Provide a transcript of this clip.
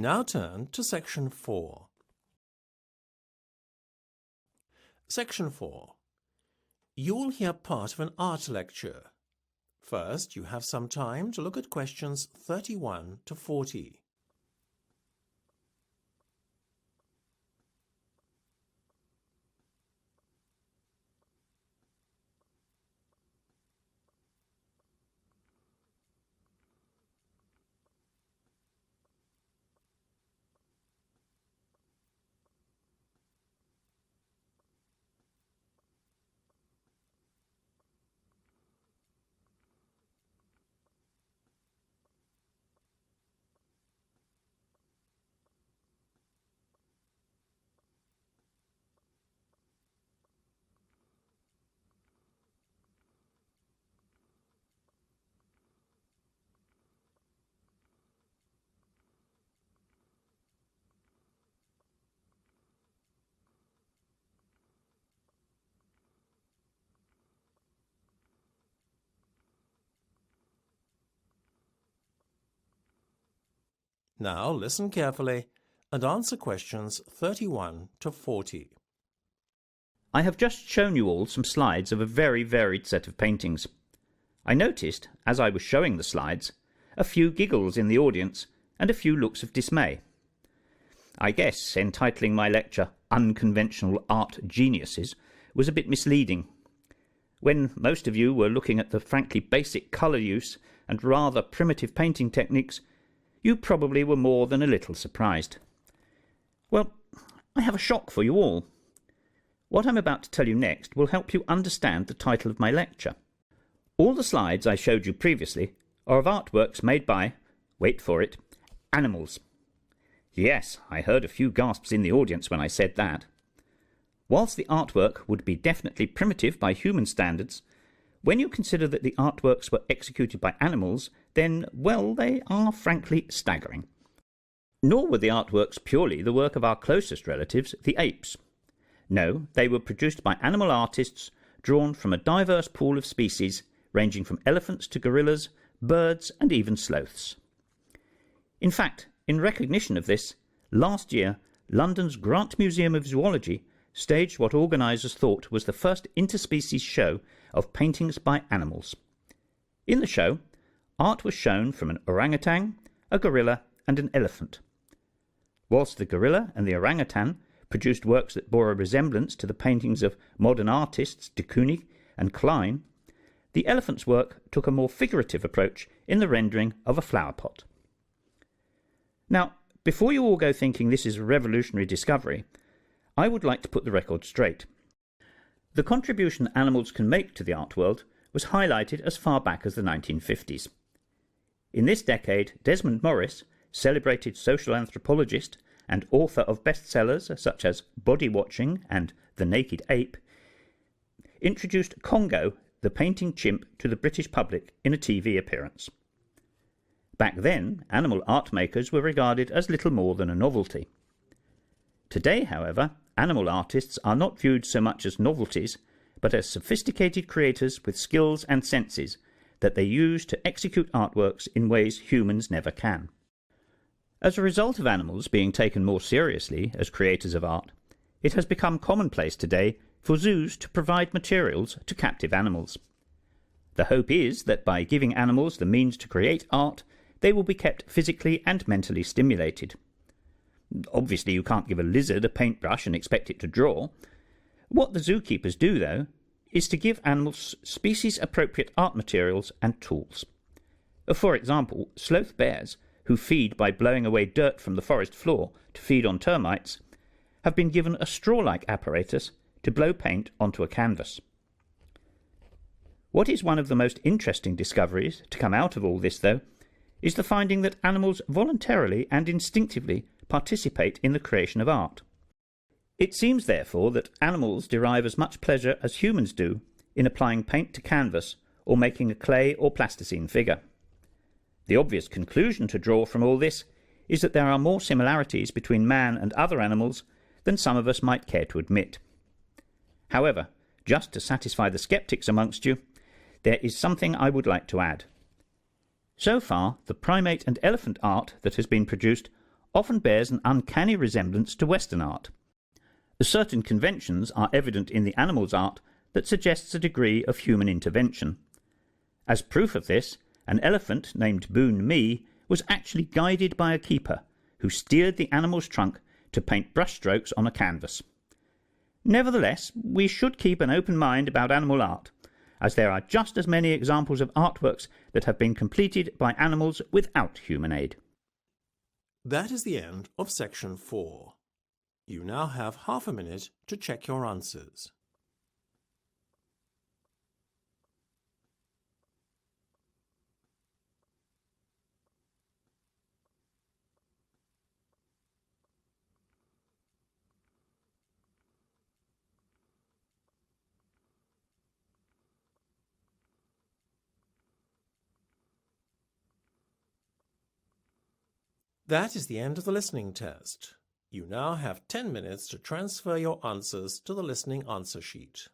Now turn to Section 4. Section 4. You will hear part of an art lecture. First, you have some time to look at questions 31 to 40. Now listen carefully and answer questions 31 to 40. I have just shown you all some slides of a very varied set of paintings. I noticed, as I was showing the slides, a few giggles in the audience and a few looks of dismay. I guess entitling my lecture Unconventional Art Geniuses was a bit misleading. When most of you were looking at the frankly basic colour use and rather primitive painting techniques, you probably were more than a little surprised. Well, I have a shock for you all. What I'm about to tell you next will help you understand the title of my lecture. All the slides I showed you previously are of artworks made by, wait for it, animals. Yes, I heard a few gasps in the audience when I said that. Whilst the artwork would be definitely primitive by human standards, when you consider that the artworks were executed by animals, then, well, they are frankly staggering. Nor were the artworks purely the work of our closest relatives, the apes. No, they were produced by animal artists drawn from a diverse pool of species, ranging from elephants to gorillas, birds and even sloths. In fact, in recognition of this, last year, London's Grant Museum of Zoology staged what organisers thought was the first interspecies show of paintings by animals. In the show, art was shown from an orangutan, a gorilla and an elephant. Whilst the gorilla and the orangutan produced works that bore a resemblance to the paintings of modern artists de Kooning and Klein, the elephant's work took a more figurative approach in the rendering of a flower pot. Now, before you all go thinking this is a revolutionary discovery, I would like to put the record straight. The contribution animals can make to the art world was highlighted as far back as the 1950s. In this decade, Desmond Morris, celebrated social anthropologist and author of bestsellers such as Body Watching and The Naked Ape, introduced Congo, the painting chimp, to the British public in a TV appearance. Back then, animal art makers were regarded as little more than a novelty. Today, however, animal artists are not viewed so much as novelties, but as sophisticated creators with skills and senses that they use to execute artworks in ways humans never can. As a result of animals being taken more seriously as creators of art, it has become commonplace today for zoos to provide materials to captive animals. The hope is that by giving animals the means to create art, they will be kept physically and mentally stimulated. Obviously, you can't give a lizard a paintbrush and expect it to draw. What the zookeepers do, though, is to give animals species-appropriate art materials and tools. For example, sloth bears, who feed by blowing away dirt from the forest floor to feed on termites, have been given a straw-like apparatus to blow paint onto a canvas. What is one of the most interesting discoveries to come out of all this, though, is the finding that animals voluntarily and instinctively participate in the creation of art. It seems, therefore, that animals derive as much pleasure as humans do in applying paint to canvas or making a clay or plasticine figure. The obvious conclusion to draw from all this is that there are more similarities between man and other animals than some of us might care to admit. However, just to satisfy the skeptics amongst you, there is something I would like to add. So far, the primate and elephant art that has been produced often bears an uncanny resemblance to Western art. Certain conventions are evident in the animal's art that suggests a degree of human intervention. As proof of this, an elephant named Boon Mi was actually guided by a keeper who steered the animal's trunk to paint brushstrokes on a canvas. Nevertheless, we should keep an open mind about animal art, as there are just as many examples of artworks that have been completed by animals without human aid. That is the end of section 4. You now have half a minute to check your answers. That is the end of the listening test. You now have 10 minutes to transfer your answers to the listening answer sheet.